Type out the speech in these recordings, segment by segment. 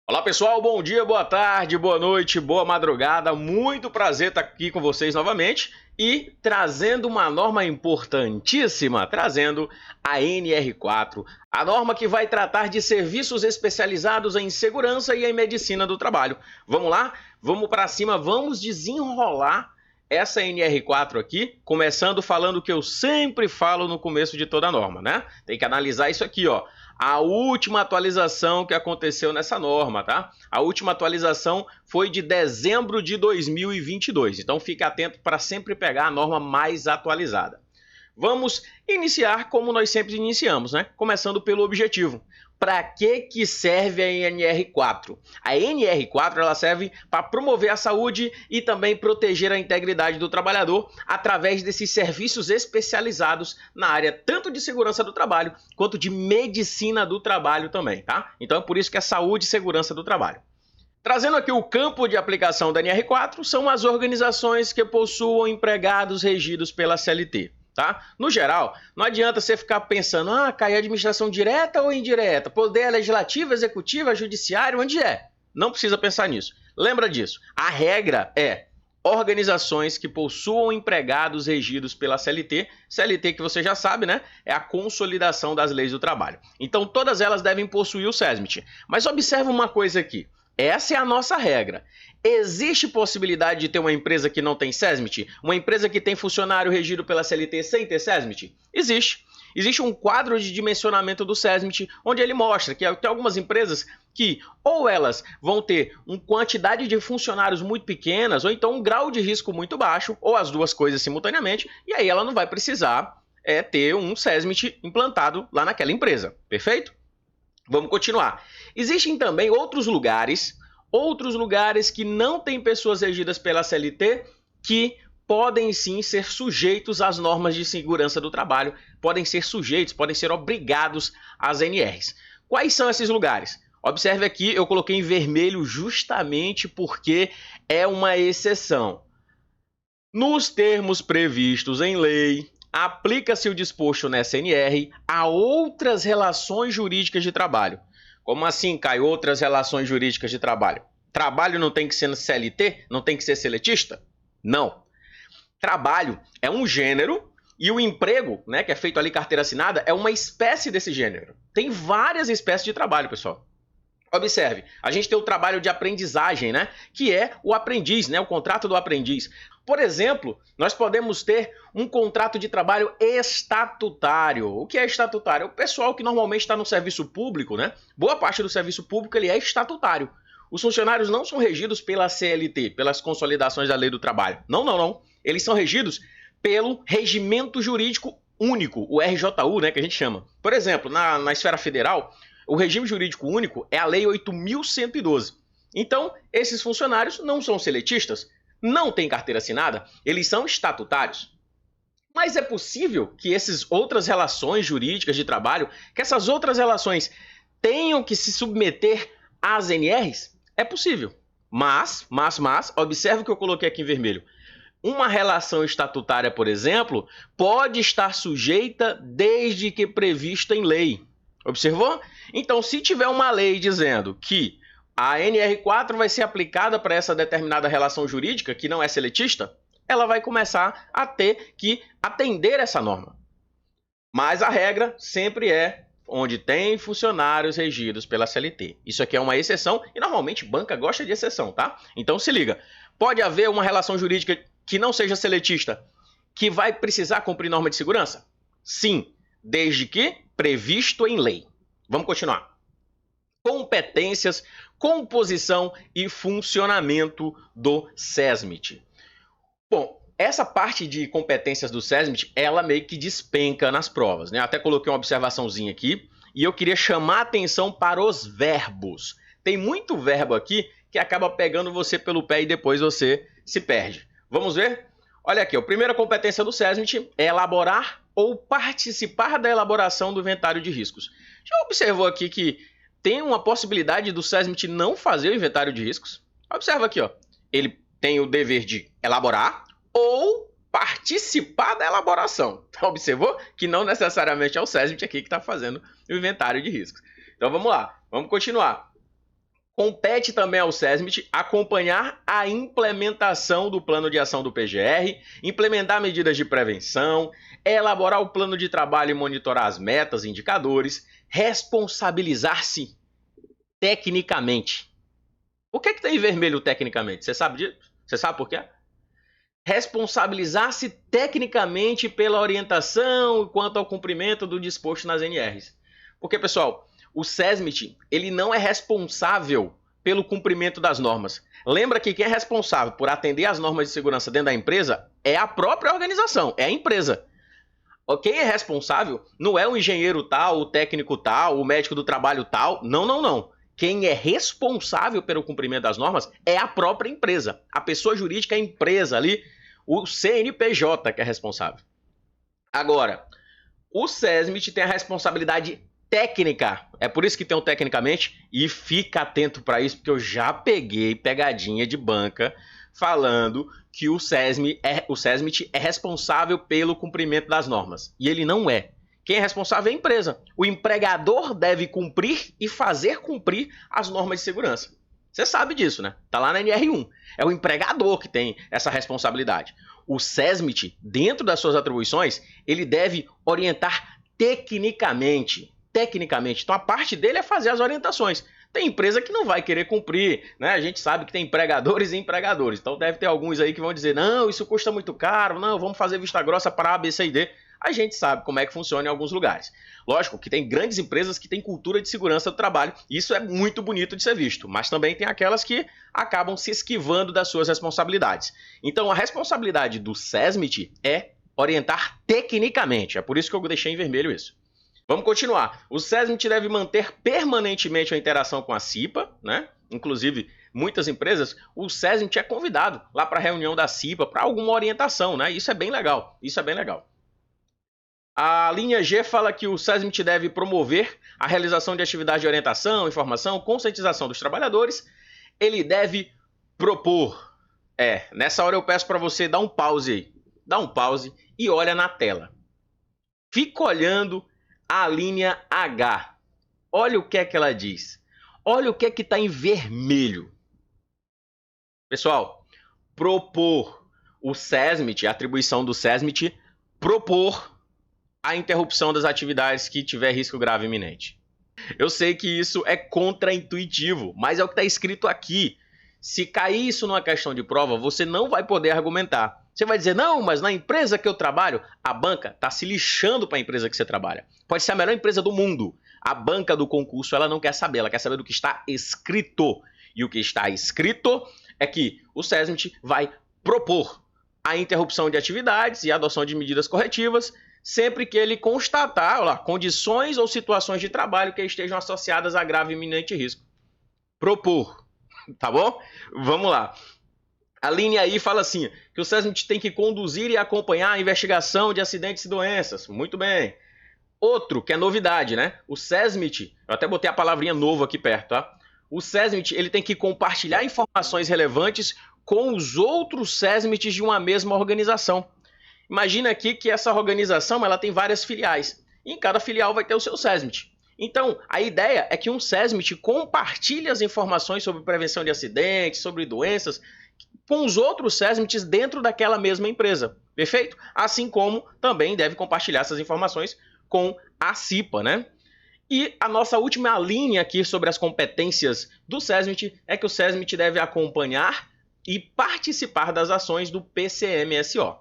Olá pessoal, bom dia, boa tarde, boa noite, boa madrugada. Muito prazer estar aqui com vocês novamente e trazendo uma norma importantíssima, trazendo a NR4, a norma que vai tratar de serviços especializados em segurança e em medicina do trabalho. Vamos lá? Vamos para cima, vamos desenrolar essa NR4 aqui, começando falando o que eu sempre falo no começo de toda a norma, né? Tem que analisar isso aqui, ó. A última atualização que aconteceu nessa norma, tá? A última atualização foi de dezembro de 2022, então fique atento para sempre pegar a norma mais atualizada. Vamos iniciar como nós sempre iniciamos, né? Começando pelo objetivo. Para que serve a NR4? A NR4 ela serve para promover a saúde e também proteger a integridade do trabalhador através desses serviços especializados na área tanto de segurança do trabalho quanto de medicina do trabalho também, tá? Então é por isso que é saúde e segurança do trabalho. Trazendo aqui o campo de aplicação da NR4, são as organizações que possuam empregados regidos pela CLT. Tá? No geral, não adianta você ficar pensando, cai administração direta ou indireta, poder legislativo, executivo, judiciário, onde é? Não precisa pensar nisso. Lembra disso. A regra é organizações que possuam empregados regidos pela CLT. CLT, que você já sabe, né? É a consolidação das leis do trabalho. Então, todas elas devem possuir o SESMIT. Mas observe uma coisa aqui. Essa é a nossa regra. Existe possibilidade de ter uma empresa que não tem SESMIT? Uma empresa que tem funcionário regido pela CLT sem ter SESMIT? Existe. Existe um quadro de dimensionamento do SESMIT, onde ele mostra que tem algumas empresas que ou elas vão ter uma quantidade de funcionários muito pequenas, ou então um grau de risco muito baixo, ou as duas coisas simultaneamente, e aí ela não vai precisar ter um SESMIT implantado lá naquela empresa. Perfeito? Vamos continuar. Existem também outros lugares que não têm pessoas regidas pela CLT que podem sim ser sujeitos às normas de segurança do trabalho, podem ser sujeitos, podem ser obrigados às NRs. Quais são esses lugares? Observe aqui, eu coloquei em vermelho justamente porque é uma exceção. Nos termos previstos em lei, aplica-se o disposto nessa NR a outras relações jurídicas de trabalho. Como assim, Caio, outras relações jurídicas de trabalho? Trabalho não tem que ser CLT? Não tem que ser seletista? Não. Trabalho é um gênero e o emprego, né, que é feito ali carteira assinada, é uma espécie desse gênero. Tem várias espécies de trabalho, pessoal. Observe, a gente tem o trabalho de aprendizagem, né, que é o aprendiz, né, o contrato do aprendiz. Por exemplo, nós podemos ter um contrato de trabalho estatutário. O que é estatutário? É o pessoal que normalmente está no serviço público, né? Boa parte do serviço público ele é estatutário. Os funcionários não são regidos pela CLT, pelas consolidações da lei do trabalho. Não, não, não. Eles são regidos pelo regimento jurídico único, o RJU, né, que a gente chama. Por exemplo, na esfera federal, o regime jurídico único é a Lei 8.112. Então, esses funcionários não são seletistas, não têm carteira assinada, eles são estatutários. Mas é possível que essas outras relações jurídicas de trabalho, que essas outras relações tenham que se submeter às NRs? É possível. Mas, observe o que eu coloquei aqui em vermelho. Uma relação estatutária, por exemplo, pode estar sujeita desde que prevista em lei. Observou? Então, se tiver uma lei dizendo que a NR4 vai ser aplicada para essa determinada relação jurídica, que não é seletista, ela vai começar a ter que atender essa norma. Mas a regra sempre é onde tem funcionários regidos pela CLT. Isso aqui é uma exceção e normalmente banca gosta de exceção, tá? Então se liga, pode haver uma relação jurídica que não seja seletista, que vai precisar cumprir norma de segurança? Sim, desde que previsto em lei. Vamos continuar. Competências, composição e funcionamento do SESMIT. Bom, essa parte de competências do SESMIT, ela meio que despenca nas provas, né? Até coloquei uma observaçãozinha aqui e eu queria chamar a atenção para os verbos. Tem muito verbo aqui que acaba pegando você pelo pé e depois você se perde. Vamos ver? Olha aqui, a primeira competência do SESMIT é elaborar ou participar da elaboração do inventário de riscos. Já observou aqui que tem uma possibilidade do SESMIT não fazer o inventário de riscos? Observa aqui, ó. Ele tem o dever de elaborar ou participar da elaboração. Então, observou que não necessariamente é o SESMIT aqui que está fazendo o inventário de riscos. Então, vamos lá. Vamos continuar. Compete também ao SESMIT acompanhar a implementação do plano de ação do PGR, implementar medidas de prevenção, elaborar o plano de trabalho e monitorar as metas e indicadores, responsabilizar-se tecnicamente. O que está em vermelho tecnicamente? Você sabe disso? Você sabe por quê? Responsabilizar-se tecnicamente pela orientação quanto ao cumprimento do disposto nas NRs. Porque, pessoal, o SESMIT, ele não é responsável pelo cumprimento das normas. Lembra que quem é responsável por atender às normas de segurança dentro da empresa é a própria organização, é a empresa. Quem é responsável não é o engenheiro tal, o técnico tal, o médico do trabalho tal. Não, não, não. Quem é responsável pelo cumprimento das normas é a própria empresa. A pessoa jurídica é a empresa ali, o CNPJ que é responsável. Agora, o SESMIT tem a responsabilidade técnica. É por isso que tem o tecnicamente, e fica atento para isso, porque eu já peguei pegadinha de banca falando que o SESMIT é responsável pelo cumprimento das normas. E ele não é. Quem é responsável é a empresa. O empregador deve cumprir e fazer cumprir as normas de segurança. Você sabe disso, né? Tá lá na NR1. É o empregador que tem essa responsabilidade. O SESMIT, dentro das suas atribuições, ele deve orientar tecnicamente. Então, a parte dele é fazer as orientações. Tem empresa que não vai querer cumprir, né? A gente sabe que tem empregadores e empregadores. Então, deve ter alguns aí que vão dizer, não, isso custa muito caro, não, vamos fazer vista grossa para A, B, C e D. A gente sabe como é que funciona em alguns lugares. Lógico que tem grandes empresas que têm cultura de segurança do trabalho, e isso é muito bonito de ser visto, mas também tem aquelas que acabam se esquivando das suas responsabilidades. Então, a responsabilidade do SESMIT é orientar tecnicamente, é por isso que eu deixei em vermelho isso. Vamos continuar. O SESMIT deve manter permanentemente a interação com a CIPA, né? Inclusive, muitas empresas, o SESMIT é convidado lá para a reunião da CIPA para alguma orientação, né? Isso é bem legal. A linha G fala que o SESMIT deve promover a realização de atividades de orientação, informação, conscientização dos trabalhadores. Ele deve propor. Nessa hora eu peço para você dar um pause aí. Dá um pause e olha na tela. Fica olhando a linha H. Olha o que é que ela diz. Olha o que é que está em vermelho. Pessoal, propor. O SESMIT, a atribuição do SESMIT, propor a interrupção das atividades que tiver risco grave iminente. Eu sei que isso é contraintuitivo, mas é o que está escrito aqui. Se cair isso numa questão de prova, você não vai poder argumentar. Você vai dizer, não, mas na empresa que eu trabalho, a banca está se lixando para a empresa que você trabalha. Pode ser a melhor empresa do mundo. A banca do concurso, ela não quer saber, ela quer saber do que está escrito. E o que está escrito é que o SESMIT vai propor a interrupção de atividades e a adoção de medidas corretivas sempre que ele constatar condições ou situações de trabalho que estejam associadas a grave e iminente risco. Propor, tá bom? Vamos lá. A linha aí fala assim, que o SESMIT tem que conduzir e acompanhar a investigação de acidentes e doenças. Muito bem. Outro, que é novidade, né? O SESMIT, eu até botei a palavrinha novo aqui perto, tá? O SESMIT, ele tem que compartilhar informações relevantes com os outros SESMITs de uma mesma organização. Imagina aqui que essa organização ela tem várias filiais. E em cada filial vai ter o seu SESMIT. Então, a ideia é que um SESMIT compartilhe as informações sobre prevenção de acidentes, sobre doenças, com os outros SESMITs dentro daquela mesma empresa. Perfeito? Assim como também deve compartilhar essas informações com a CIPA, né? E a nossa última linha aqui sobre as competências do SESMIT é que o SESMIT deve acompanhar e participar das ações do PCMSO.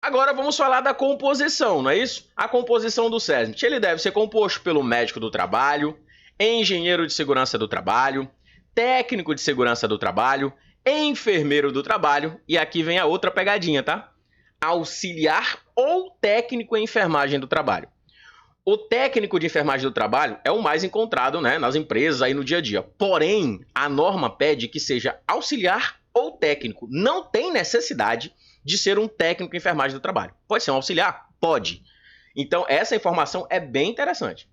Agora vamos falar da composição, não é isso? A composição do SESMIT, ele deve ser composto pelo médico do trabalho, engenheiro de segurança do trabalho, técnico de segurança do trabalho, enfermeiro do trabalho, e aqui vem a outra pegadinha, tá? Auxiliar ou técnico em enfermagem do trabalho. O técnico de enfermagem do trabalho é o mais encontrado, né, nas empresas aí no dia a dia. Porém, a norma pede que seja auxiliar ou técnico. Não tem necessidade de ser um técnico em enfermagem do trabalho. Pode ser um auxiliar? Pode. Então, essa informação é bem interessante.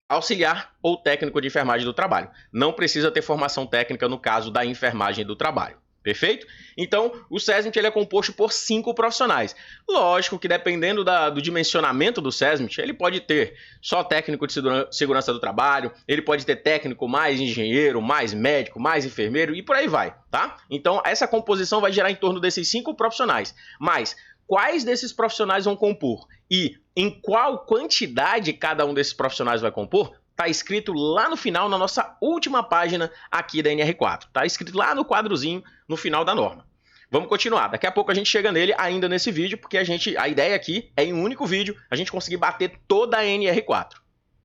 Auxiliar ou técnico de enfermagem do trabalho. Não precisa ter formação técnica no caso da enfermagem do trabalho. Perfeito? Então, o SESMIT ele é composto por 5 profissionais. Lógico que dependendo do dimensionamento do SESMIT, ele pode ter só técnico de segurança do trabalho, ele pode ter técnico mais engenheiro, mais médico, mais enfermeiro e por aí vai, tá? Então, essa composição vai gerar em torno desses 5 profissionais. Mas, quais desses profissionais vão compor? E em qual quantidade cada um desses profissionais vai compor? Está escrito lá no final, na nossa última página aqui da NR4. Está escrito lá no quadrozinho, no final da norma. Vamos continuar. Daqui a pouco a gente chega nele ainda nesse vídeo, porque a ideia aqui é em um único vídeo a gente conseguir bater toda a NR4.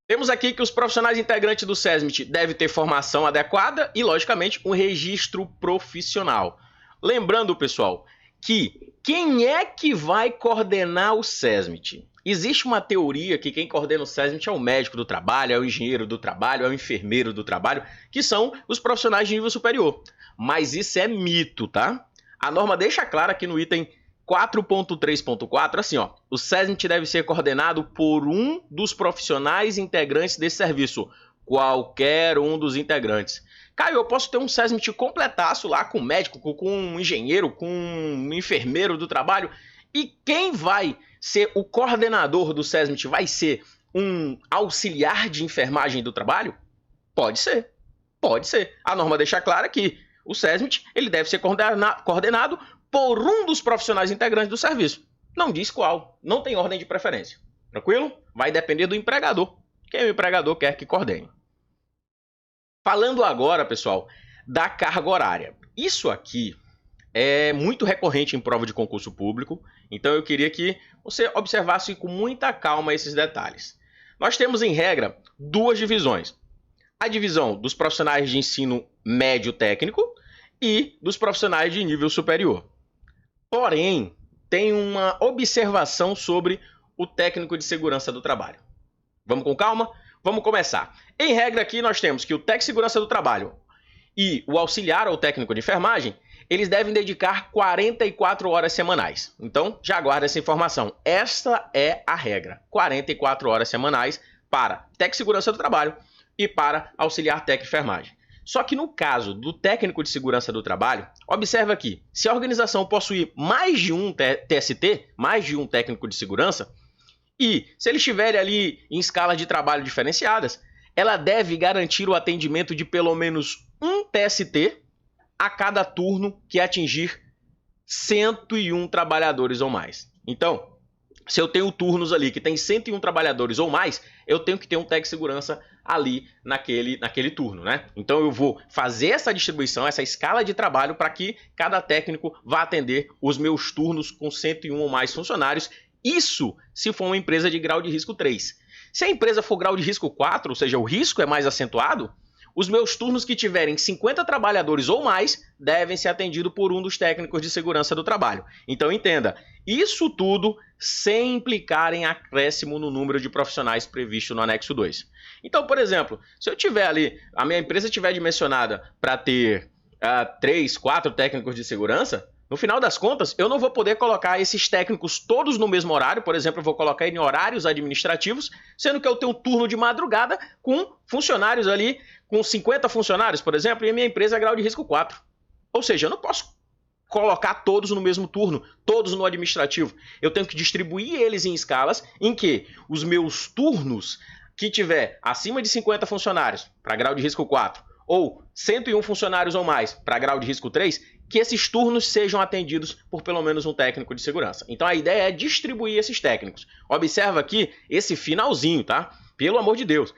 Temos aqui que os profissionais integrantes do SESMIT devem ter formação adequada e, logicamente, um registro profissional. Lembrando, pessoal, que quem é que vai coordenar o SESMIT? Existe uma teoria que quem coordena o SESMIT é o médico do trabalho, é o engenheiro do trabalho, é o enfermeiro do trabalho, que são os profissionais de nível superior. Mas isso é mito, tá? A norma deixa claro aqui no item 4.3.4, assim, ó, o SESMIT deve ser coordenado por um dos profissionais integrantes desse serviço, qualquer um dos integrantes. Caio, eu posso ter um SESMIT completaço lá com médico, com um engenheiro, com um enfermeiro do trabalho, e quem vai ser o coordenador do SESMIT vai ser um auxiliar de enfermagem do trabalho? Pode ser, pode ser. A norma deixa clara que o SESMIT ele deve ser coordenado por um dos profissionais integrantes do serviço. Não diz qual, não tem ordem de preferência. Tranquilo? Vai depender do empregador. Quem o empregador quer que coordene. Falando agora, pessoal, da carga horária. Isso aqui é muito recorrente em prova de concurso público, então eu queria que você observasse com muita calma esses detalhes. Nós temos, em regra, 2 divisões. A divisão dos profissionais de ensino médio técnico e dos profissionais de nível superior. Porém, tem uma observação sobre o técnico de segurança do trabalho. Vamos com calma? Vamos começar. Em regra aqui nós temos que o técnico de segurança do trabalho e o auxiliar ou técnico de enfermagem, eles devem dedicar 44 horas semanais. Então, já aguarda essa informação. Esta é a regra. 44 horas semanais para técnico de segurança do trabalho e para auxiliar técnico de enfermagem. Só que no caso do técnico de segurança do trabalho, observa aqui, se a organização possuir mais de um TST, mais de um técnico de segurança, e se eles estiverem ali em escalas de trabalho diferenciadas, ela deve garantir o atendimento de pelo menos um TST a cada turno que atingir 101 trabalhadores ou mais. Então, se eu tenho turnos ali que tem 101 trabalhadores ou mais, eu tenho que ter um técnico de segurança ali naquele turno, né? Então eu vou fazer essa distribuição, essa escala de trabalho para que cada técnico vá atender os meus turnos com 101 ou mais funcionários. Isso se for uma empresa de grau de risco 3. Se a empresa for grau de risco 4, ou seja, o risco é mais acentuado, os meus turnos que tiverem 50 trabalhadores ou mais devem ser atendidos por um dos técnicos de segurança do trabalho. Então entenda, isso tudo sem implicar em acréscimo no número de profissionais previsto no anexo 2. Então, por exemplo, se eu tiver ali, a minha empresa tiver dimensionada para ter 3, 4 técnicos de segurança, no final das contas, eu não vou poder colocar esses técnicos todos no mesmo horário. Por exemplo, eu vou colocar em horários administrativos, sendo que eu tenho um turno de madrugada com funcionários ali, com 50 funcionários, por exemplo, e a minha empresa é grau de risco 4. Ou seja, eu não posso colocar todos no mesmo turno, todos no administrativo. Eu tenho que distribuir eles em escalas em que os meus turnos que tiver acima de 50 funcionários para grau de risco 4 ou 101 funcionários ou mais para grau de risco 3, que esses turnos sejam atendidos por pelo menos um técnico de segurança. Então a ideia é distribuir esses técnicos. Observa aqui esse finalzinho, tá? Pelo amor de Deus.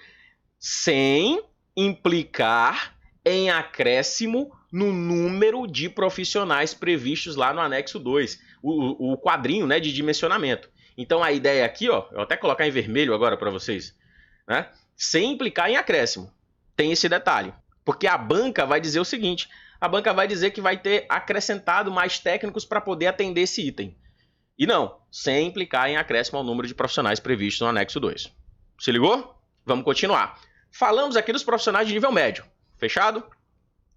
Sem implicar em acréscimo no número de profissionais previstos lá no anexo 2, o quadrinho, né, de dimensionamento. Então a ideia aqui, ó, eu vou até colocar em vermelho agora para vocês, né? Sem implicar em acréscimo. Tem esse detalhe. Porque a banca vai dizer o seguinte, a banca vai dizer que vai ter acrescentado mais técnicos para poder atender esse item. E não, sem implicar em acréscimo ao número de profissionais previstos no anexo 2. Se ligou? Vamos continuar. Falamos aqui dos profissionais de nível médio. Fechado?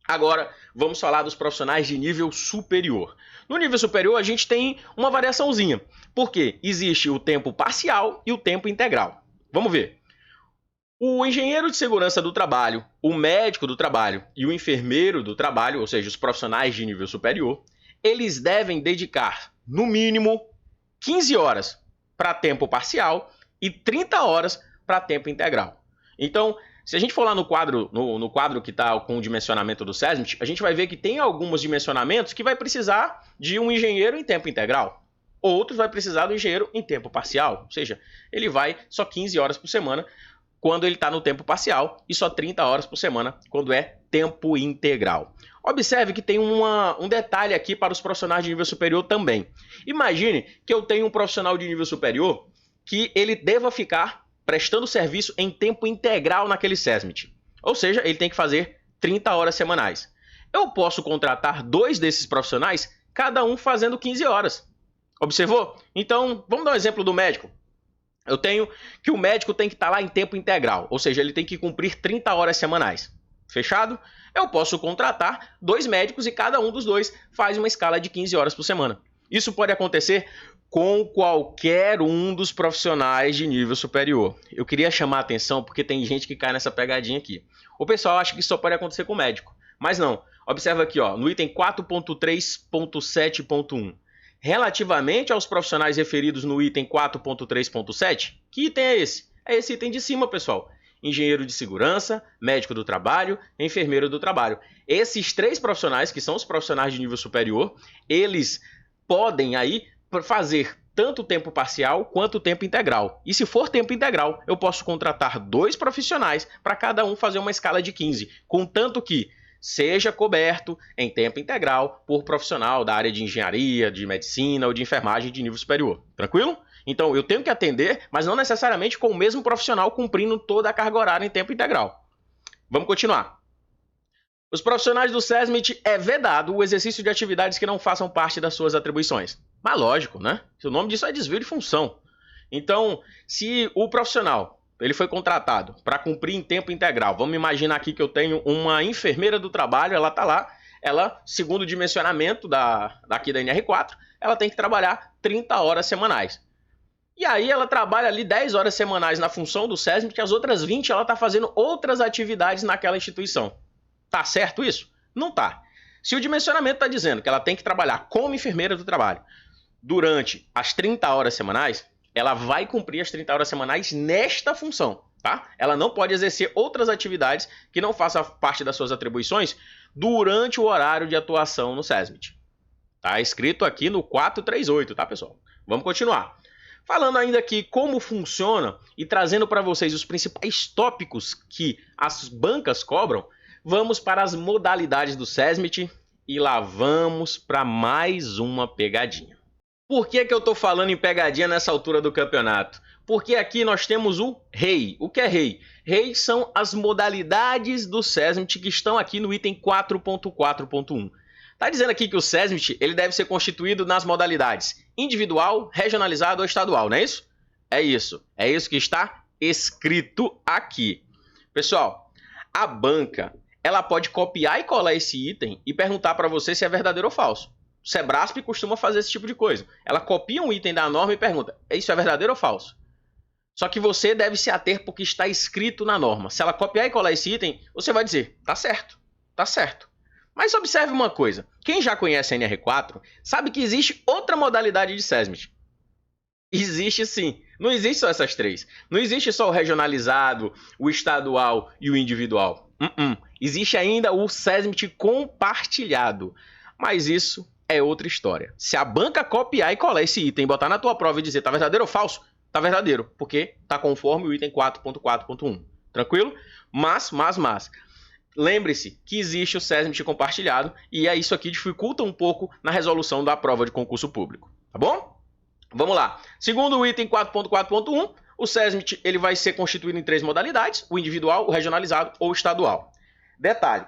Agora, vamos falar dos profissionais de nível superior. No nível superior, a gente tem uma variaçãozinha. Porque existe o tempo parcial e o tempo integral. Vamos ver. O engenheiro de segurança do trabalho, o médico do trabalho e o enfermeiro do trabalho, ou seja, os profissionais de nível superior, eles devem dedicar, no mínimo, 15 horas para tempo parcial e 30 horas para tempo integral. Então, se a gente for lá no quadro que está com o dimensionamento do SESMIT, a gente vai ver que tem alguns dimensionamentos que vai precisar de um engenheiro em tempo integral. Outros vai precisar do engenheiro em tempo parcial, ou seja, ele vai só 15 horas por semana quando ele está no tempo parcial e só 30 horas por semana quando é tempo integral. Observe que tem um detalhe aqui para os profissionais de nível superior também. Imagine que eu tenho um profissional de nível superior que ele deva ficar prestando serviço em tempo integral naquele SESMIT. Ou seja, ele tem que fazer 30 horas semanais. Eu posso contratar 2 desses profissionais, cada um fazendo 15 horas. Observou? Então, vamos dar um exemplo do médico. Eu tenho que o médico tem que estar lá em tempo integral, ou seja, ele tem que cumprir 30 horas semanais. Fechado? Eu posso contratar 2 médicos e cada um dos 2 faz uma escala de 15 horas por semana. Isso pode acontecer com qualquer um dos profissionais de nível superior. Eu queria chamar a atenção porque tem gente que cai nessa pegadinha aqui. O pessoal acha que isso só pode acontecer com o médico, mas não. Observa aqui, ó, no item 4.3.7.1. Relativamente aos profissionais referidos no item 4.3.7, que item é esse? É esse item de cima, pessoal. Engenheiro de segurança, médico do trabalho, enfermeiro do trabalho. Esses 3 profissionais, que são os profissionais de nível superior, eles podem aí fazer tanto tempo parcial quanto tempo integral. E se for tempo integral, eu posso contratar 2 profissionais para cada um fazer uma escala de 15, contanto que seja coberto em tempo integral por profissional da área de engenharia, de medicina ou de enfermagem de nível superior. Tranquilo? Então, eu tenho que atender, mas não necessariamente com o mesmo profissional cumprindo toda a carga horária em tempo integral. Vamos continuar. Os profissionais do SESMIT é vedado o exercício de atividades que não façam parte das suas atribuições. Mas lógico, né? O nome disso é desvio de função. Então, se o profissional ele foi contratado para cumprir em tempo integral, vamos imaginar aqui que eu tenho uma enfermeira do trabalho, ela está lá, ela, segundo o dimensionamento daqui da NR4, ela tem que trabalhar 30 horas semanais. E aí ela trabalha ali 10 horas semanais na função do SESMIT, que as outras 20 ela está fazendo outras atividades naquela instituição. Tá certo isso? Não tá. Se o dimensionamento está dizendo que ela tem que trabalhar como enfermeira do trabalho durante as 30 horas semanais, ela vai cumprir as 30 horas semanais nesta função, tá? Ela não pode exercer outras atividades que não façam parte das suas atribuições durante o horário de atuação no SESMIT. Tá escrito aqui no 438, tá, pessoal? Vamos continuar. Falando ainda aqui como funciona e trazendo para vocês os principais tópicos que as bancas cobram, vamos para as modalidades do SESMIT e lá vamos para mais uma pegadinha. Por que eu estou falando em pegadinha nessa altura do campeonato? Porque aqui nós temos o REI. O que é REI? REI são as modalidades do SESMIT que estão aqui no item 4.4.1. Está dizendo aqui que o SESMIT ele deve ser constituído nas modalidades individual, regionalizado ou estadual, não é isso? É isso. É isso que está escrito aqui. Pessoal, a banca ela pode copiar e colar esse item e perguntar para você se é verdadeiro ou falso. O Sebrasp costuma fazer esse tipo de coisa. Ela copia um item da norma e pergunta, isso é verdadeiro ou falso? Só que você deve se ater porque está escrito na norma. Se ela copiar e colar esse item, você vai dizer, tá certo, tá certo. Mas observe uma coisa, quem já conhece a NR4 sabe que existe outra modalidade de SESMIT. Existe sim, não existe só essas 3. Não existe só o regionalizado, o estadual e o individual. Existe ainda o SESMIT compartilhado. Mas isso é outra história. Se a banca copiar e colar esse item, botar na tua prova e dizer tá verdadeiro ou falso, tá verdadeiro, porque tá conforme o item 4.4.1. Tranquilo? Mas, lembre-se que existe o SESMIT compartilhado e isso aqui dificulta um pouco na resolução da prova de concurso público. Tá bom? Vamos lá. Segundo o item 4.4.1, o SESMIT ele vai ser constituído em 3 modalidades, o individual, o regionalizado ou o estadual. Detalhe.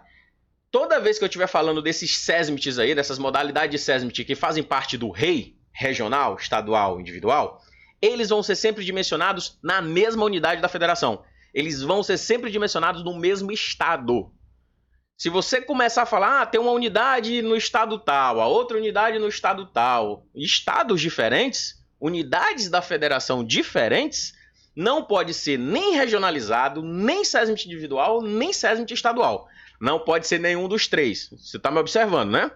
Toda vez que eu estiver falando desses SESMITs aí, dessas modalidades de SESMIT que fazem parte do REI, regional, estadual, individual, eles vão ser sempre dimensionados na mesma unidade da federação. Eles vão ser sempre dimensionados no mesmo estado. Se você começar a falar, tem uma unidade no estado tal, a outra unidade no estado tal, estados diferentes, unidades da federação diferentes, não pode ser nem regionalizado, nem SESMIT individual, nem SESMIT estadual. Não pode ser nenhum dos três. Você está me observando, né?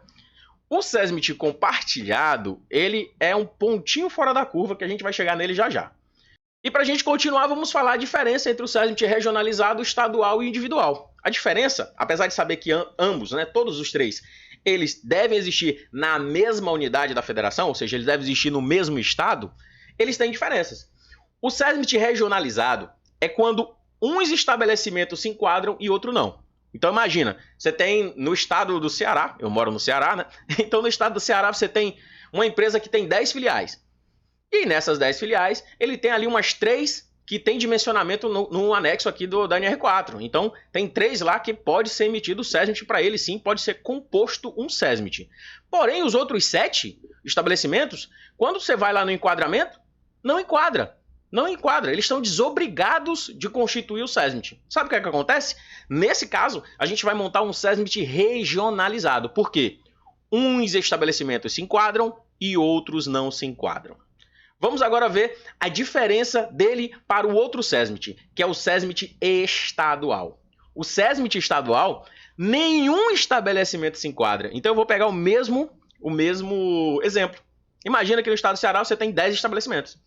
O SESMIT compartilhado, ele é um pontinho fora da curva que a gente vai chegar nele já já. E para a gente continuar, vamos falar a diferença entre o SESMIT regionalizado, estadual e individual. A diferença, apesar de saber que ambos, né, todos os três, eles devem existir na mesma unidade da federação, ou seja, eles devem existir no mesmo estado, eles têm diferenças. O SESMIT regionalizado é quando uns estabelecimentos se enquadram e outro não. Então imagina, você tem no estado do Ceará, eu moro no Ceará, né? Então no estado do Ceará você tem uma empresa que tem 10 filiais. E nessas 10 filiais, ele tem ali umas 3 que tem dimensionamento no anexo aqui da NR4. Então tem 3 lá que pode ser emitido o SESMIT para ele, sim, pode ser composto um SESMIT. Porém, os outros 7 estabelecimentos, quando você vai lá no enquadramento, não enquadra. Não enquadra, eles estão desobrigados de constituir o SESMIT. Sabe o que é que acontece? Nesse caso, a gente vai montar um SESMIT regionalizado. Por quê? Uns estabelecimentos se enquadram e outros não se enquadram. Vamos agora ver a diferença dele para o outro SESMIT, que é o SESMIT estadual. O SESMIT estadual, nenhum estabelecimento se enquadra. Então eu vou pegar o mesmo exemplo. Imagina que no estado do Ceará você tem 10 estabelecimentos.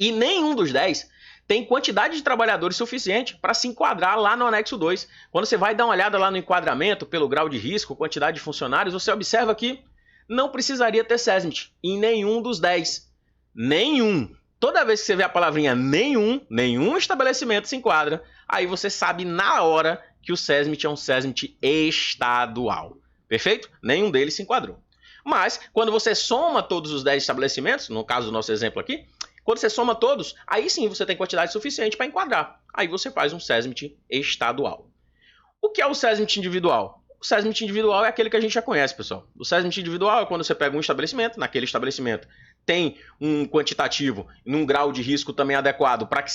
E nenhum dos 10 tem quantidade de trabalhadores suficiente para se enquadrar lá no anexo 2. Quando você vai dar uma olhada lá no enquadramento, pelo grau de risco, quantidade de funcionários, você observa que não precisaria ter SESMIT em nenhum dos 10. Nenhum. Toda vez que você vê a palavrinha nenhum estabelecimento se enquadra, aí você sabe na hora que o SESMIT é um SESMIT estadual. Perfeito? Nenhum deles se enquadrou. Mas, quando você soma todos os 10 estabelecimentos, no caso do nosso exemplo aqui, quando você soma todos, aí sim você tem quantidade suficiente para enquadrar. Aí você faz um SESMIT estadual. O que é o SESMIT individual? O SESMIT individual é aquele que a gente já conhece, pessoal. O SESMIT individual é quando você pega um estabelecimento, naquele estabelecimento tem um quantitativo num grau de risco também adequado para que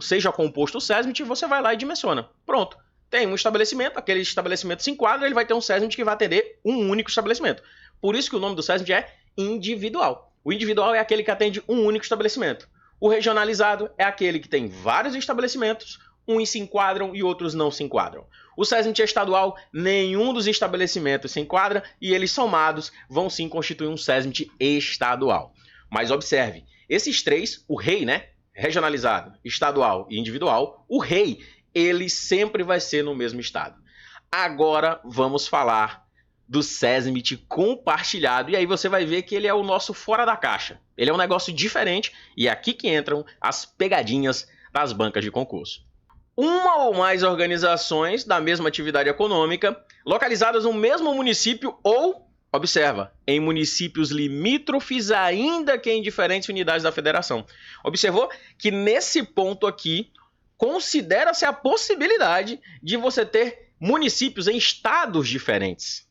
seja composto o SESMIT, você vai lá e dimensiona. Pronto. Tem um estabelecimento, aquele estabelecimento se enquadra, ele vai ter um SESMIT que vai atender um único estabelecimento. Por isso que o nome do SESMIT é individual. O individual é aquele que atende um único estabelecimento. O regionalizado é aquele que tem vários estabelecimentos, uns se enquadram e outros não se enquadram. O SESMIT estadual, nenhum dos estabelecimentos se enquadra e eles somados vão sim constituir um SESMIT estadual. Mas observe, esses três, o REI, né? Regionalizado, estadual e individual, o REI, ele sempre vai ser no mesmo estado. Agora vamos falar do SESMIT compartilhado, e aí você vai ver que ele é o nosso fora da caixa. Ele é um negócio diferente e é aqui que entram as pegadinhas das bancas de concurso. Uma ou mais organizações da mesma atividade econômica, localizadas no mesmo município ou, observa, em municípios limítrofes, ainda que em diferentes unidades da federação. Observou que nesse ponto aqui, considera-se a possibilidade de você ter municípios em estados diferentes.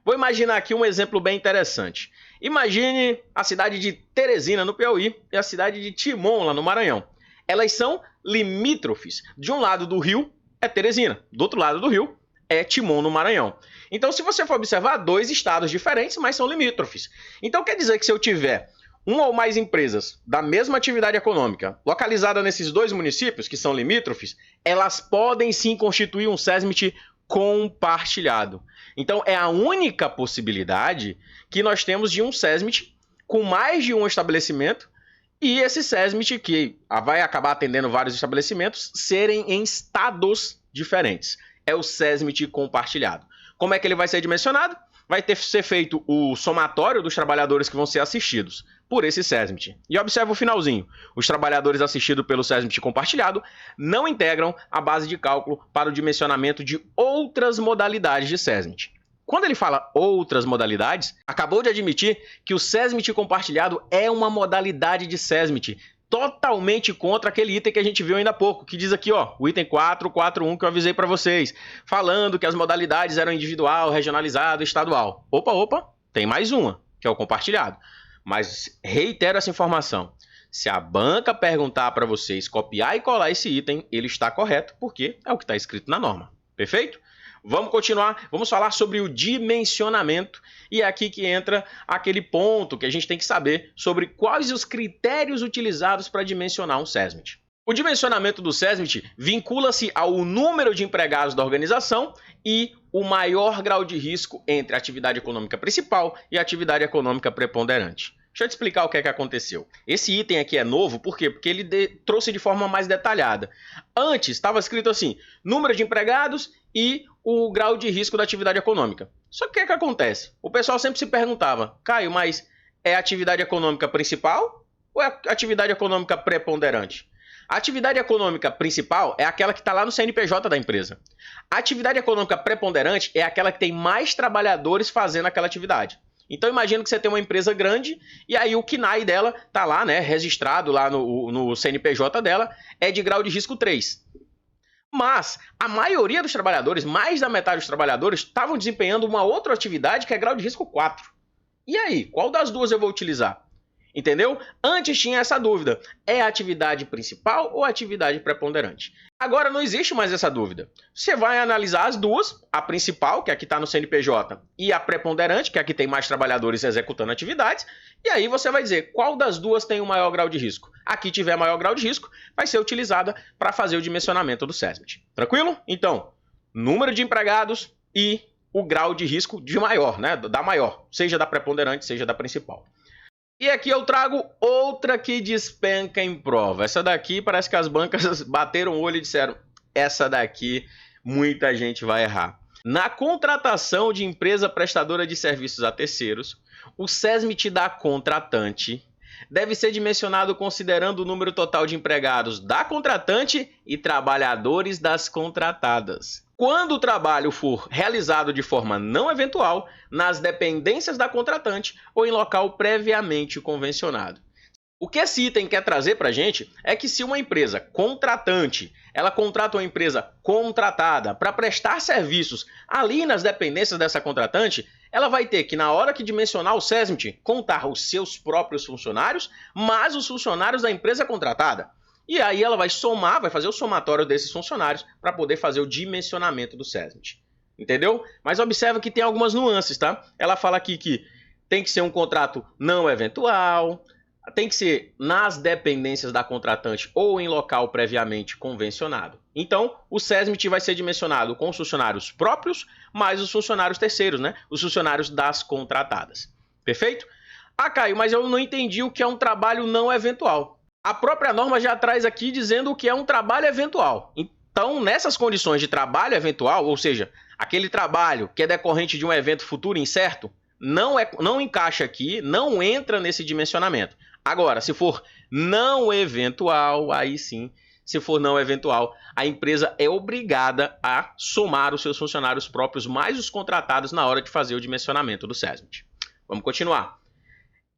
Vou imaginar aqui um exemplo bem interessante. Imagine a cidade de Teresina, no Piauí, e a cidade de Timon, lá no Maranhão. Elas são limítrofes. De um lado do rio é Teresina, do outro lado do rio é Timon, no Maranhão. Então, se você for observar, 2 estados diferentes, mas são limítrofes. Então, quer dizer que se eu tiver uma ou mais empresas da mesma atividade econômica localizada nesses 2 municípios, que são limítrofes, elas podem sim constituir um SESMIT compartilhado. Então, é a única possibilidade que nós temos de um SESMIT com mais de um estabelecimento e esse SESMIT, que vai acabar atendendo vários estabelecimentos, serem em estados diferentes. É o SESMIT compartilhado. Como é que ele vai ser dimensionado? Vai ser feito o somatório dos trabalhadores que vão ser assistidos por esse SESMIT. E observa o finalzinho. Os trabalhadores assistidos pelo SESMIT compartilhado não integram a base de cálculo para o dimensionamento de outras modalidades de SESMIT. Quando ele fala outras modalidades, acabou de admitir que o SESMIT compartilhado é uma modalidade de SESMIT totalmente contra aquele item que a gente viu ainda há pouco, que diz aqui, ó, o item 441 que eu avisei para vocês, falando que as modalidades eram individual, regionalizado, estadual. Opa, tem mais uma, que é o compartilhado. Mas reitero essa informação. Se a banca perguntar para vocês copiar e colar esse item, ele está correto, porque é o que está escrito na norma. Perfeito? Vamos continuar, vamos falar sobre o dimensionamento e é aqui que entra aquele ponto que a gente tem que saber sobre quais os critérios utilizados para dimensionar um SESMIT. O dimensionamento do SESMIT vincula-se ao número de empregados da organização e o maior grau de risco entre a atividade econômica principal e a atividade econômica preponderante. Deixa eu te explicar o que é que aconteceu. Esse item aqui é novo, por quê? Porque ele trouxe de forma mais detalhada. Antes estava escrito assim, número de empregados e o grau de risco da atividade econômica. Só que o que é que acontece? O pessoal sempre se perguntava, Caio, mas é a atividade econômica principal ou é a atividade econômica preponderante? A atividade econômica principal é aquela que está lá no CNPJ da empresa. A atividade econômica preponderante é aquela que tem mais trabalhadores fazendo aquela atividade. Então, imagina que você tem uma empresa grande e aí o CNAE dela está lá, né, registrado lá no CNPJ dela, é de grau de risco 3. Mas a maioria dos trabalhadores, mais da metade dos trabalhadores, estavam desempenhando uma outra atividade que é grau de risco 4. E aí, qual das duas eu vou utilizar? Entendeu? Antes tinha essa dúvida, é a atividade principal ou a atividade preponderante? Agora não existe mais essa dúvida. Você vai analisar as duas, a principal, que é a que está no CNPJ, e a preponderante, que é a que tem mais trabalhadores executando atividades, e aí você vai dizer qual das duas tem o maior grau de risco. A que tiver maior grau de risco vai ser utilizada para fazer o dimensionamento do SESMIT. Tranquilo? Então, número de empregados e o grau de risco de maior, né? Da maior, seja da preponderante, seja da principal. E aqui eu trago outra que despenca em prova. Essa daqui parece que as bancas bateram o olho e disseram, essa daqui muita gente vai errar. Na contratação de empresa prestadora de serviços a terceiros, o SESMIT da contratante deve ser dimensionado considerando o número total de empregados da contratante e trabalhadores das contratadas. Quando o trabalho for realizado de forma não eventual, nas dependências da contratante ou em local previamente convencionado. O que esse item quer trazer para a gente é que se uma empresa contratante, ela contrata uma empresa contratada para prestar serviços ali nas dependências dessa contratante, ela vai ter que, na hora que dimensionar o SESMIT, contar os seus próprios funcionários, mais os funcionários da empresa contratada. E aí ela vai somar, vai fazer o somatório desses funcionários para poder fazer o dimensionamento do SESMIT. Entendeu? Mas observa que tem algumas nuances, tá? Ela fala aqui que tem que ser um contrato não eventual, tem que ser nas dependências da contratante ou em local previamente convencionado. Então, o SESMIT vai ser dimensionado com os funcionários próprios, mais os funcionários terceiros, né? Os funcionários das contratadas. Perfeito? Ah, Caio, mas eu não entendi o que é um trabalho não eventual. A própria norma já traz aqui dizendo o que é um trabalho eventual. Então, nessas condições de trabalho eventual, ou seja, aquele trabalho que é decorrente de um evento futuro incerto, não encaixa aqui, não entra nesse dimensionamento. Agora, se for não eventual, aí sim, se for não eventual, a empresa é obrigada a somar os seus funcionários próprios mais os contratados na hora de fazer o dimensionamento do SESMIT. Vamos continuar.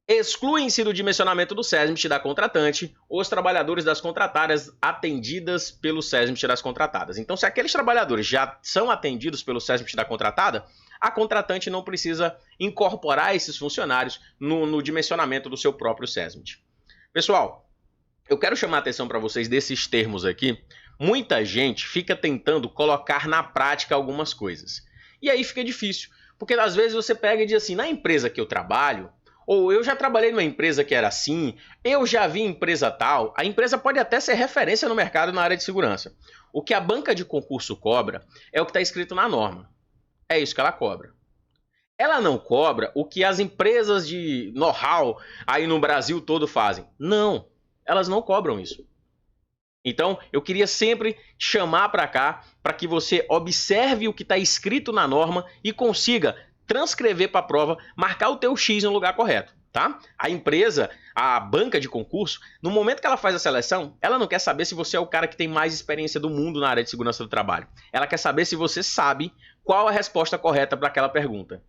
Excluem-se do dimensionamento do SESMIT da contratante os trabalhadores das contratadas atendidas pelo SESMIT das contratadas. Então, se aqueles trabalhadores já são atendidos pelo SESMIT da contratada, a contratante não precisa incorporar esses funcionários no dimensionamento do seu próprio SESMIT. Pessoal, eu quero chamar a atenção para vocês desses termos aqui. Muita gente fica tentando colocar na prática algumas coisas. E aí fica difícil, porque às vezes você pega e diz assim, na empresa que eu trabalho, ou eu já trabalhei numa empresa que era assim, eu já vi empresa tal. A empresa pode até ser referência no mercado na área de segurança. O que a banca de concurso cobra é o que está escrito na norma. É isso que ela cobra. Ela não cobra o que as empresas de know-how aí no Brasil todo fazem. Não, elas não cobram isso. Então, eu queria sempre chamar para cá para que você observe o que está escrito na norma e consiga transcrever para a prova, marcar o teu X no lugar correto, tá? A empresa, a banca de concurso, no momento que ela faz a seleção, ela não quer saber se você é o cara que tem mais experiência do mundo na área de segurança do trabalho. Ela quer saber se você sabe qual a resposta correta para aquela pergunta.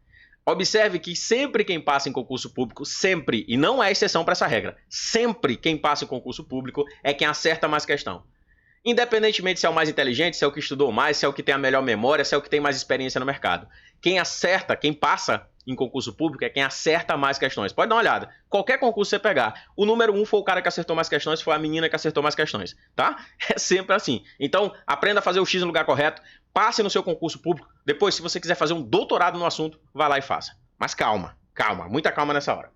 Observe que sempre quem passa em concurso público, sempre, e não é exceção para essa regra, sempre quem passa em concurso público é quem acerta mais questão. Independentemente se é o mais inteligente, se é o que estudou mais, se é o que tem a melhor memória, se é o que tem mais experiência no mercado. Quem acerta, quem passa em concurso público é quem acerta mais questões. Pode dar uma olhada. Qualquer concurso que você pegar, o número 1 foi o cara que acertou mais questões, foi a menina que acertou mais questões, tá? É sempre assim. Então, aprenda a fazer o X no lugar correto, passe no seu concurso público. Depois, se você quiser fazer um doutorado no assunto, vá lá e faça. Mas calma, calma, muita calma nessa hora.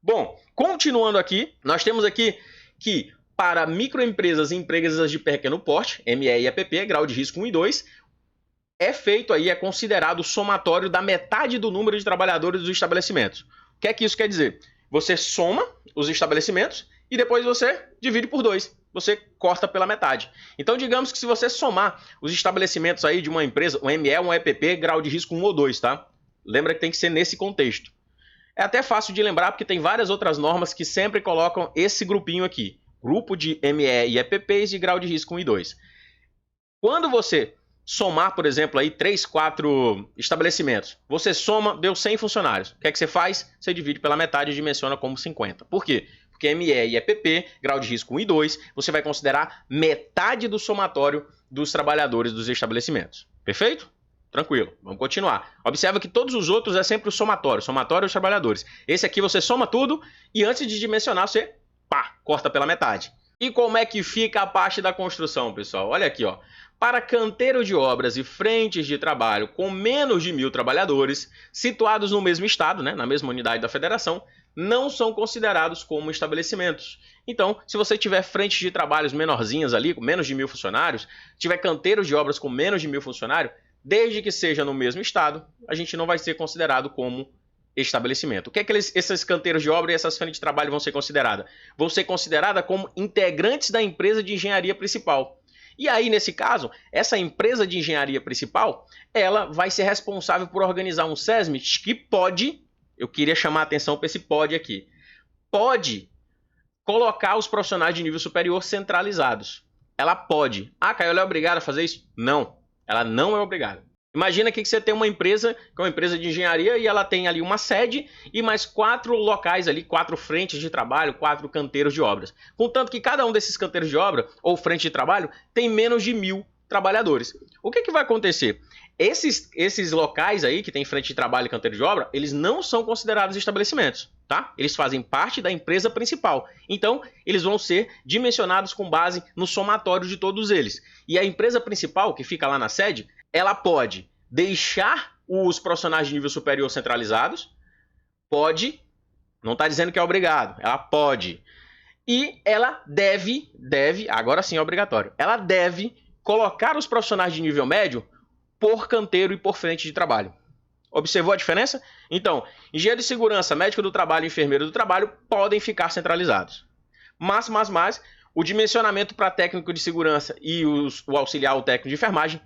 Bom, continuando aqui, nós temos aqui que Para microempresas e empresas de pequeno porte, ME e EPP, grau de risco 1 e 2, é feito aí, é considerado o somatório da metade do número de trabalhadores dos estabelecimentos. O que é que isso quer dizer? Você soma os estabelecimentos e depois você divide por 2. Você corta pela metade. Então, digamos que se você somar os estabelecimentos aí de uma empresa, um ME, um EPP, grau de risco 1 ou 2, tá? Lembra que tem que ser nesse contexto. É até fácil de lembrar porque tem várias outras normas que sempre colocam esse grupinho aqui. Grupo de ME e EPPs de grau de risco 1 e 2. Quando você somar, por exemplo, aí 3, 4 estabelecimentos, você soma, deu 100 funcionários. O que é que você faz? Você divide pela metade e dimensiona como 50. Por quê? Porque ME e EPP, grau de risco 1 e 2, você vai considerar metade do somatório dos trabalhadores dos estabelecimentos. Perfeito? Tranquilo, vamos continuar. Observa que todos os outros é sempre o somatório dos trabalhadores. Esse aqui você soma tudo e antes de dimensionar você, corta pela metade. E como é que fica a parte da construção, pessoal? Olha aqui, ó. Para canteiro de obras e frentes de trabalho com menos de 1.000 trabalhadores, situados no mesmo estado, né, na mesma unidade da federação, não são considerados como estabelecimentos. Então, se você tiver frentes de trabalhos menorzinhas ali, com menos de 1.000 funcionários, tiver canteiros de obras com menos de 1.000 funcionários, desde que seja no mesmo estado, a gente não vai ser considerado como estabelecimento. O que é que esses canteiros de obra e essas frentes de trabalho vão ser consideradas? Vão ser consideradas como integrantes da empresa de engenharia principal. E aí, nesse caso, essa empresa de engenharia principal, ela vai ser responsável por organizar um SESMIT que pode, eu queria chamar a atenção para esse pode aqui, pode colocar os profissionais de nível superior centralizados. Ela pode. Ah, Caio, ela é obrigada a fazer isso? Não, ela não é obrigada. Imagina que você tem uma empresa, que é uma empresa de engenharia, e ela tem ali uma sede e mais 4 locais ali, 4 frentes de trabalho, 4 canteiros de obras. Contanto que cada um desses canteiros de obra, ou frente de trabalho, tem menos de 1.000 trabalhadores. O que vai acontecer? Esses locais aí, que tem frente de trabalho e canteiro de obra, eles não são considerados estabelecimentos, tá? Eles fazem parte da empresa principal. Então, eles vão ser dimensionados com base no somatório de todos eles. E a empresa principal, que fica lá na sede, ela pode deixar os profissionais de nível superior centralizados, pode, não está dizendo que é obrigado, ela pode. E ela deve, agora sim é obrigatório, ela deve colocar os profissionais de nível médio por canteiro e por frente de trabalho. Observou a diferença? Então, engenheiro de segurança, médico do trabalho e enfermeiro do trabalho podem ficar centralizados. Mas, o dimensionamento para técnico de segurança e o auxiliar ou técnico de enfermagem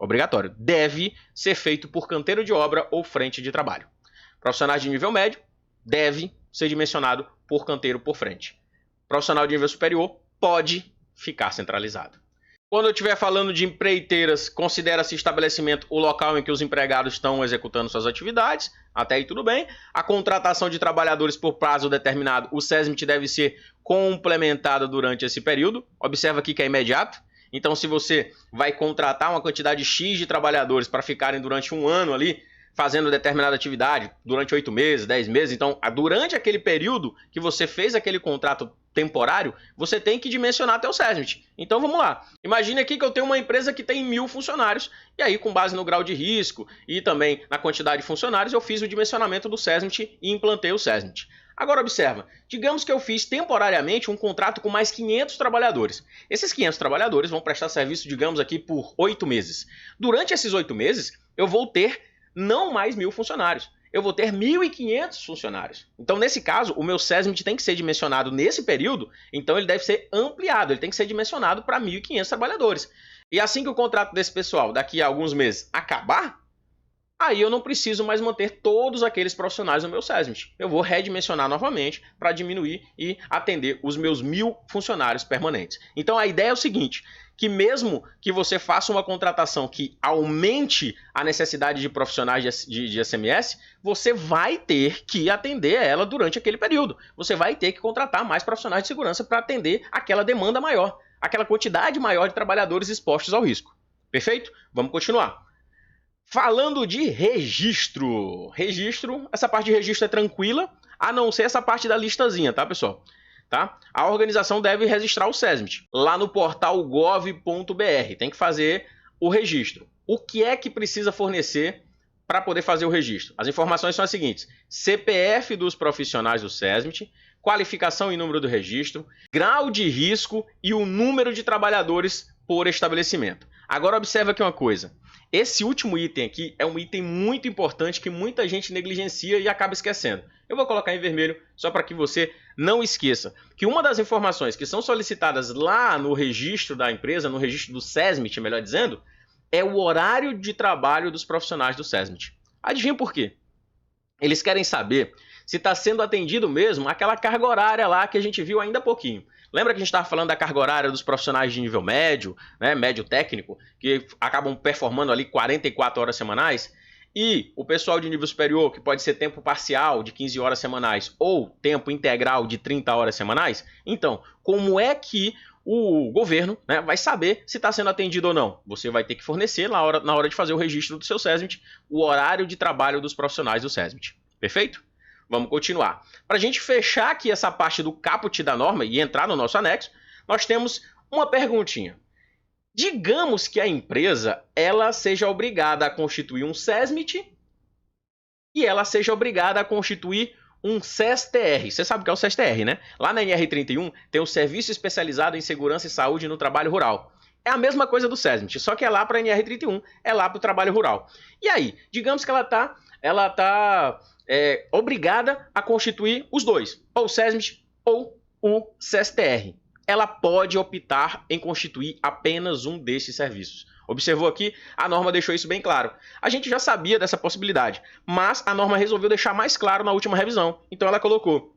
obrigatório, deve ser feito por canteiro de obra ou frente de trabalho. Profissionais de nível médio deve ser dimensionado por canteiro por frente. Profissional de nível superior pode ficar centralizado. Quando eu estiver falando de empreiteiras, considera-se estabelecimento o local em que os empregados estão executando suas atividades. Até aí tudo bem. A contratação de trabalhadores por prazo determinado, o SESMIT deve ser complementada durante esse período. Observa aqui que é imediato. Então, se você vai contratar uma quantidade X de trabalhadores para ficarem durante um ano ali, fazendo determinada atividade, durante 8 meses, 10 meses, então, durante aquele período que você fez aquele contrato temporário, você tem que dimensionar até o SESMIT. Então, vamos lá. Imagine aqui que eu tenho uma empresa que tem 1.000 funcionários, e aí, com base no grau de risco e também na quantidade de funcionários, eu fiz o dimensionamento do SESMIT e implantei o SESMIT. Agora, observa, digamos que eu fiz temporariamente um contrato com mais 500 trabalhadores. Esses 500 trabalhadores vão prestar serviço, digamos aqui, por 8 meses. Durante esses 8 meses, eu vou ter não mais 1.000 funcionários. Eu vou ter 1.500 funcionários. Então, nesse caso, o meu SESMIT tem que ser dimensionado nesse período, então ele deve ser ampliado, ele tem que ser dimensionado para 1.500 trabalhadores. E assim que o contrato desse pessoal, daqui a alguns meses, acabar, aí eu não preciso mais manter todos aqueles profissionais no meu SESMIT. Eu vou redimensionar novamente para diminuir e atender os meus 1.000 funcionários permanentes. Então, a ideia é o seguinte, que mesmo que você faça uma contratação que aumente a necessidade de profissionais de SMS, você vai ter que atender ela durante aquele período. Você vai ter que contratar mais profissionais de segurança para atender aquela demanda maior, aquela quantidade maior de trabalhadores expostos ao risco. Perfeito? Vamos continuar. Falando de registro. Essa parte de registro é tranquila, a não ser essa parte da listazinha, tá, pessoal? Tá? A organização deve registrar o SESMIT lá no portal gov.br. Tem que fazer o registro. O que é que precisa fornecer para poder fazer o registro? As informações são as seguintes: CPF dos profissionais do SESMIT, qualificação e número do registro, grau de risco e o número de trabalhadores por estabelecimento. Agora observa aqui uma coisa. Esse último item aqui é um item muito importante que muita gente negligencia e acaba esquecendo. Eu vou colocar em vermelho só para que você não esqueça que uma das informações que são solicitadas lá no registro da empresa, no registro do SESMIT, melhor dizendo, é o horário de trabalho dos profissionais do SESMIT. Adivinha por quê? Eles querem saber se está sendo atendido mesmo aquela carga horária lá que a gente viu ainda há pouquinho. Lembra que a gente estava falando da carga horária dos profissionais de nível médio, né, médio técnico, que acabam performando ali 44 horas semanais? E o pessoal de nível superior, que pode ser tempo parcial de 15 horas semanais ou tempo integral de 30 horas semanais? Então, como é que o governo, né, vai saber se está sendo atendido ou não? Você vai ter que fornecer, na hora de fazer o registro do seu SESMIT, o horário de trabalho dos profissionais do SESMIT. Perfeito? Vamos continuar. Para a gente fechar aqui essa parte do caput da norma e entrar no nosso anexo, nós temos uma perguntinha. Digamos que a empresa ela seja obrigada a constituir um SESMIT e ela seja obrigada a constituir um SESTR. Você sabe o que é o SESTR, né? Lá na NR31 tem o Serviço Especializado em Segurança e Saúde no Trabalho Rural. É a mesma coisa do SESMIT, só que é lá para a NR31, é lá para o trabalho rural. E aí, digamos que ela tá obrigada a constituir os dois, ou o SESMIT ou o SESTR. Ela pode optar em constituir apenas um desses serviços. Observou aqui? A norma deixou isso bem claro. A gente já sabia dessa possibilidade, mas a norma resolveu deixar mais claro na última revisão. Então ela colocou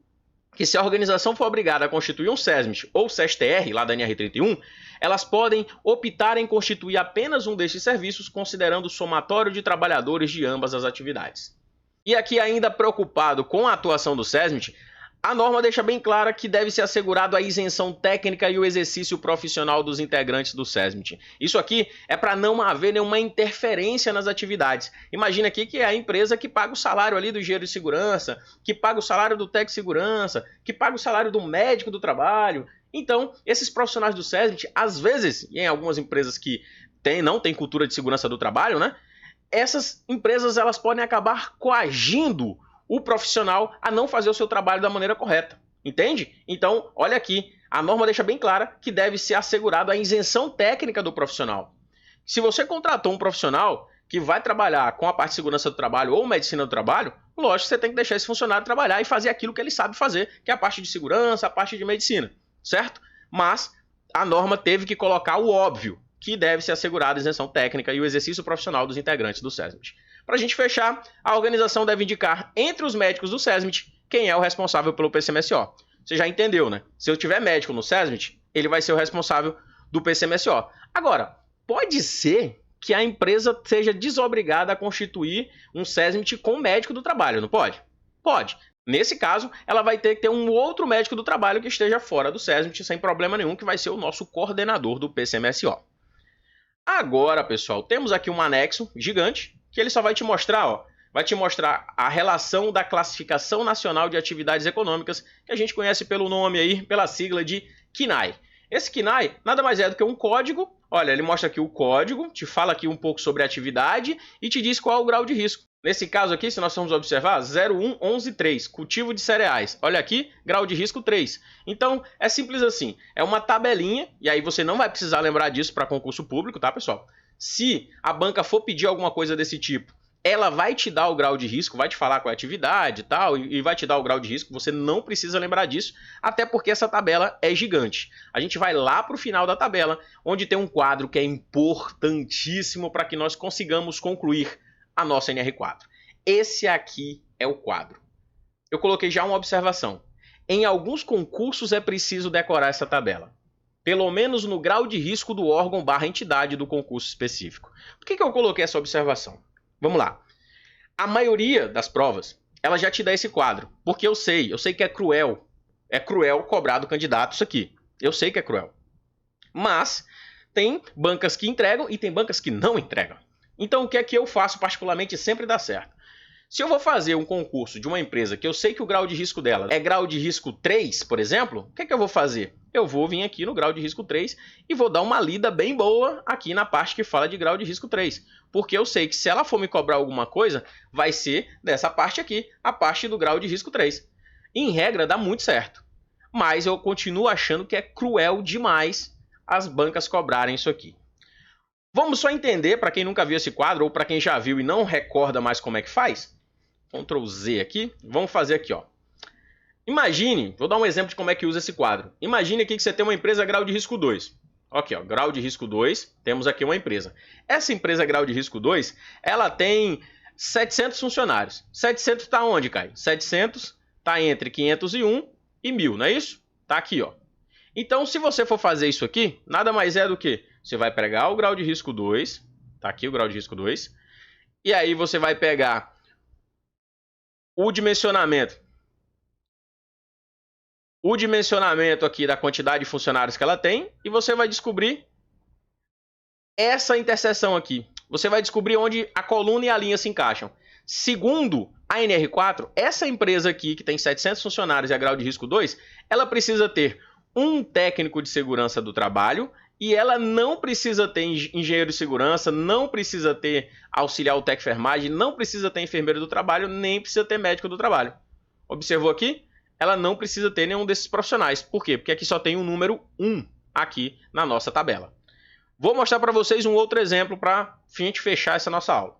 que se a organização for obrigada a constituir um SESMIT ou SESTR, lá da NR31, elas podem optar em constituir apenas um desses serviços, considerando o somatório de trabalhadores de ambas as atividades. E aqui, ainda preocupado com a atuação do SESMIT, a norma deixa bem clara que deve ser assegurado a isenção técnica e o exercício profissional dos integrantes do SESMIT. Isso aqui é para não haver nenhuma interferência nas atividades. Imagina aqui que é a empresa que paga o salário ali do engenheiro de segurança, que paga o salário do técnico de segurança, que paga o salário do médico do trabalho. Então, esses profissionais do SESMIT, às vezes, e em algumas empresas que não têm cultura de segurança do trabalho, né? Essas empresas elas podem acabar coagindo o profissional a não fazer o seu trabalho da maneira correta. Entende? Então, olha aqui, a norma deixa bem clara que deve ser assegurada a isenção técnica do profissional. Se você contratou um profissional que vai trabalhar com a parte de segurança do trabalho ou medicina do trabalho, lógico que você tem que deixar esse funcionário trabalhar e fazer aquilo que ele sabe fazer, que é a parte de segurança, a parte de medicina, certo? Mas a norma teve que colocar o óbvio, que deve ser assegurada a isenção técnica e o exercício profissional dos integrantes do SESMIT. Para a gente fechar, a organização deve indicar entre os médicos do SESMIT quem é o responsável pelo PCMSO. Você já entendeu, né? Se eu tiver médico no SESMIT, ele vai ser o responsável do PCMSO. Agora, pode ser que a empresa seja desobrigada a constituir um SESMIT com médico do trabalho, não pode? Pode. Nesse caso, ela vai ter que ter um outro médico do trabalho que esteja fora do SESMIT, sem problema nenhum, que vai ser o nosso coordenador do PCMSO. Agora, pessoal, temos aqui um anexo gigante que ele só vai te mostrar, vai te mostrar a relação da Classificação Nacional de Atividades Econômicas, que a gente conhece pelo nome aí, pela sigla de CNAE. Esse CNAE nada mais é do que um código. Olha, ele mostra aqui o código, te fala aqui um pouco sobre a atividade e te diz qual é o grau de risco. Nesse caso aqui, se nós formos observar, 0111.3, cultivo de cereais. Olha aqui, grau de risco 3. Então, é simples assim. É uma tabelinha, e aí você não vai precisar lembrar disso para concurso público, tá, pessoal? Se a banca for pedir alguma coisa desse tipo, ela vai te dar o grau de risco, vai te falar qual é a atividade e tal, e vai te dar o grau de risco. Você não precisa lembrar disso, até porque essa tabela é gigante. A gente vai lá para o final da tabela, onde tem um quadro que é importantíssimo para que nós consigamos concluir a nossa NR4. Esse aqui é o quadro. Eu coloquei já uma observação. Em alguns concursos é preciso decorar essa tabela. Pelo menos no grau de risco do órgão / entidade do concurso específico. Por que eu coloquei essa observação? Vamos lá. A maioria das provas, ela já te dá esse quadro. Porque eu sei que é cruel. É cruel cobrar do candidato isso aqui. Eu sei que é cruel. Mas tem bancas que entregam e tem bancas que não entregam. Então, o que é que eu faço particularmente e sempre dá certo? Se eu vou fazer um concurso de uma empresa que eu sei que o grau de risco dela é grau de risco 3, por exemplo, o que é que eu vou fazer? eu vou vir aqui no grau de risco 3 e vou dar uma lida bem boa aqui na parte que fala de grau de risco 3. Porque eu sei que se ela for me cobrar alguma coisa, vai ser dessa parte aqui, a parte do grau de risco 3. Em regra, dá muito certo. Mas eu continuo achando que é cruel demais as bancas cobrarem isso aqui. Vamos só entender, para quem nunca viu esse quadro, ou para quem já viu e não recorda mais como é que faz. Ctrl Z aqui, vamos fazer aqui, ó. Imagine, vou dar um exemplo de como é que usa esse quadro. Imagine aqui que você tem uma empresa grau de risco 2. Aqui, ó, grau de risco 2, temos aqui uma empresa. Essa empresa grau de risco 2, ela tem 700 funcionários. 700 está onde, Caio? 700 está entre 501 e 1000, não é isso? Está aqui, ó. Então, se você for fazer isso aqui, nada mais é do que você vai pegar o grau de risco 2, tá aqui o grau de risco 2, e aí você vai pegar o dimensionamento aqui da quantidade de funcionários que ela tem, e você vai descobrir essa interseção aqui. Você vai descobrir onde a coluna e a linha se encaixam. Segundo a NR4, essa empresa aqui, que tem 700 funcionários e a grau de risco 2, ela precisa ter um técnico de segurança do trabalho e ela não precisa ter engenheiro de segurança, não precisa ter auxiliar ou técnico de enfermagem, não precisa ter enfermeiro do trabalho, nem precisa ter médico do trabalho. Observou aqui? Ela não precisa ter nenhum desses profissionais. Por quê? Porque aqui só tem o número 1 aqui na nossa tabela. Vou mostrar para vocês um outro exemplo para a gente fechar essa nossa aula.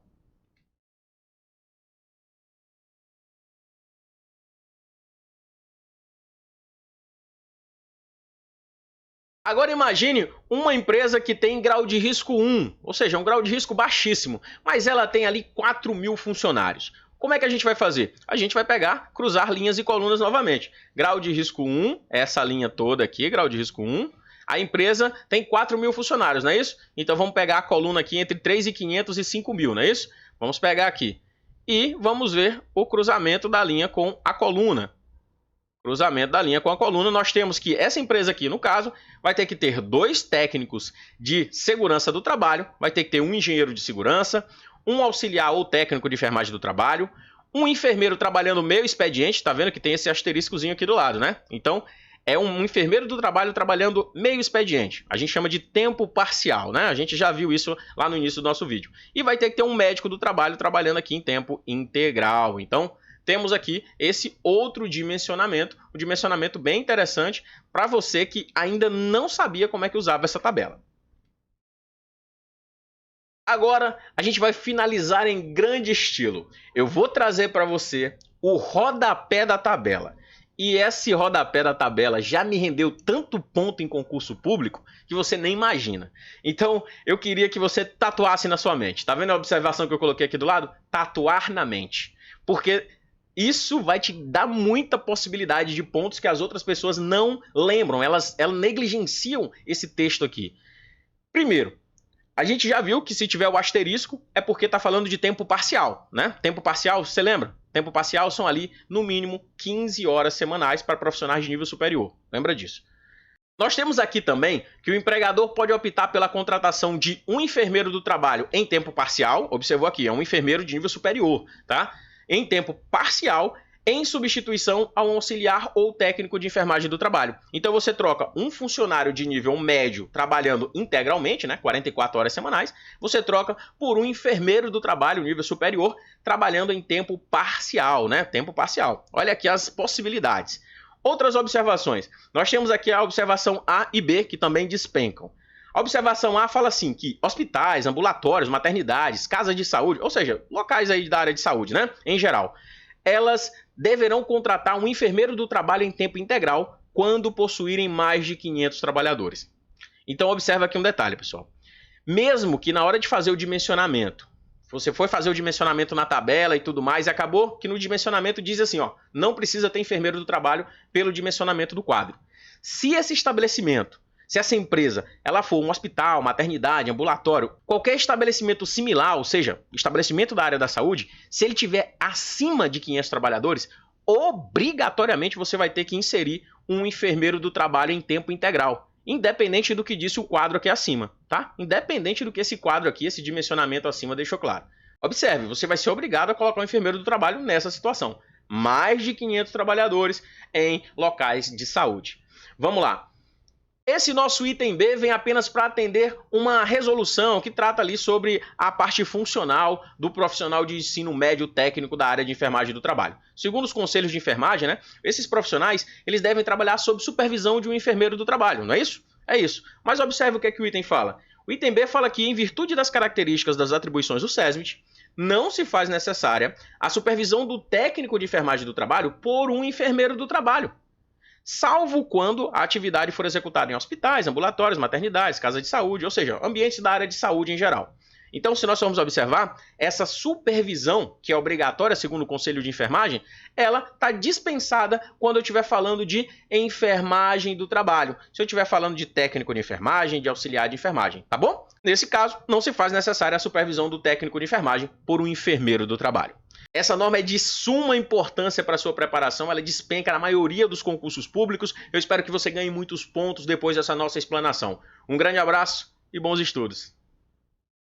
Agora imagine uma empresa que tem grau de risco 1, ou seja, um grau de risco baixíssimo, mas ela tem ali 4.000 funcionários. Como é que a gente vai fazer? A gente vai pegar, cruzar linhas e colunas novamente. Grau de risco 1, essa linha toda aqui, grau de risco 1. A empresa tem 4.000 funcionários, não é isso? Então vamos pegar a coluna aqui entre 3.500 e 5.000, não é isso? Vamos pegar aqui. E vamos ver o cruzamento da linha com a coluna. Cruzamento da linha com a coluna, nós temos que essa empresa aqui, no caso, vai ter que ter 2 técnicos de segurança do trabalho, vai ter que ter um engenheiro de segurança, um auxiliar ou técnico de enfermagem do trabalho, um enfermeiro trabalhando meio expediente, tá vendo que tem esse asteriscozinho aqui do lado, né? Então, é um enfermeiro do trabalho trabalhando meio expediente. A gente chama de tempo parcial, né? A gente já viu isso lá no início do nosso vídeo. E vai ter que ter um médico do trabalho trabalhando aqui em tempo integral. Então, temos aqui esse outro dimensionamento, um dimensionamento bem interessante para você que ainda não sabia como é que usava essa tabela. Agora, a gente vai finalizar em grande estilo. Eu vou trazer para você o rodapé da tabela. E esse rodapé da tabela já me rendeu tanto ponto em concurso público que você nem imagina. Então, eu queria que você tatuasse na sua mente. Tá vendo a observação que eu coloquei aqui do lado? Tatuar na mente. Porque isso vai te dar muita possibilidade de pontos que as outras pessoas não lembram. Elas negligenciam esse texto aqui. Primeiro, a gente já viu que se tiver o asterisco é porque está falando de tempo parcial, né? Tempo parcial, você lembra? Tempo parcial são ali, no mínimo, 15 horas semanais para profissionais de nível superior. Lembra disso? Nós temos aqui também que o empregador pode optar pela contratação de um enfermeiro do trabalho em tempo parcial. Observou aqui, é um enfermeiro de nível superior, tá? Em tempo parcial, em substituição a um auxiliar ou técnico de enfermagem do trabalho. Então você troca um funcionário de nível médio trabalhando integralmente, né, 44 horas semanais, você troca por um enfermeiro do trabalho nível superior trabalhando em tempo parcial, né, tempo parcial. Olha aqui as possibilidades. Outras observações. Nós temos aqui a observação A e B que também despencam. A observação A fala assim que hospitais, ambulatórios, maternidades, casas de saúde, ou seja, locais aí da área de saúde, né, em geral, elas deverão contratar um enfermeiro do trabalho em tempo integral quando possuírem mais de 500 trabalhadores. Então, observa aqui um detalhe, pessoal. Mesmo que na hora de fazer o dimensionamento, você foi fazer o dimensionamento na tabela e tudo mais, e acabou que no dimensionamento diz assim, ó, não precisa ter enfermeiro do trabalho pelo dimensionamento do quadro. Se esse estabelecimento, se essa empresa ela for um hospital, maternidade, ambulatório, qualquer estabelecimento similar, ou seja, estabelecimento da área da saúde, se ele tiver acima de 500 trabalhadores, obrigatoriamente você vai ter que inserir um enfermeiro do trabalho em tempo integral, independente do que disse o quadro aqui acima, tá? Independente do que esse quadro aqui, esse dimensionamento acima deixou claro. Observe, você vai ser obrigado a colocar um enfermeiro do trabalho nessa situação. Mais de 500 trabalhadores em locais de saúde. Vamos lá. Esse nosso item B vem apenas para atender uma resolução que trata ali sobre a parte funcional do profissional de ensino médio técnico da área de enfermagem do trabalho. Segundo os conselhos de enfermagem, né, esses profissionais eles devem trabalhar sob supervisão de um enfermeiro do trabalho, não é isso? É isso. Mas observe o que é que o item fala. O item B fala que, em virtude das características das atribuições do SESMIT, não se faz necessária a supervisão do técnico de enfermagem do trabalho por um enfermeiro do trabalho, salvo quando a atividade for executada em hospitais, ambulatórios, maternidades, casas de saúde, ou seja, ambientes da área de saúde em geral. Então, se nós formos observar, essa supervisão, que é obrigatória segundo o Conselho de Enfermagem, ela está dispensada quando eu estiver falando de enfermagem do trabalho. Se eu estiver falando de técnico de enfermagem, de auxiliar de enfermagem, tá bom? Nesse caso, não se faz necessária a supervisão do técnico de enfermagem por um enfermeiro do trabalho. Essa norma é de suma importância para a sua preparação, ela despenca na maioria dos concursos públicos. Eu espero que você ganhe muitos pontos depois dessa nossa explanação. Um grande abraço e bons estudos!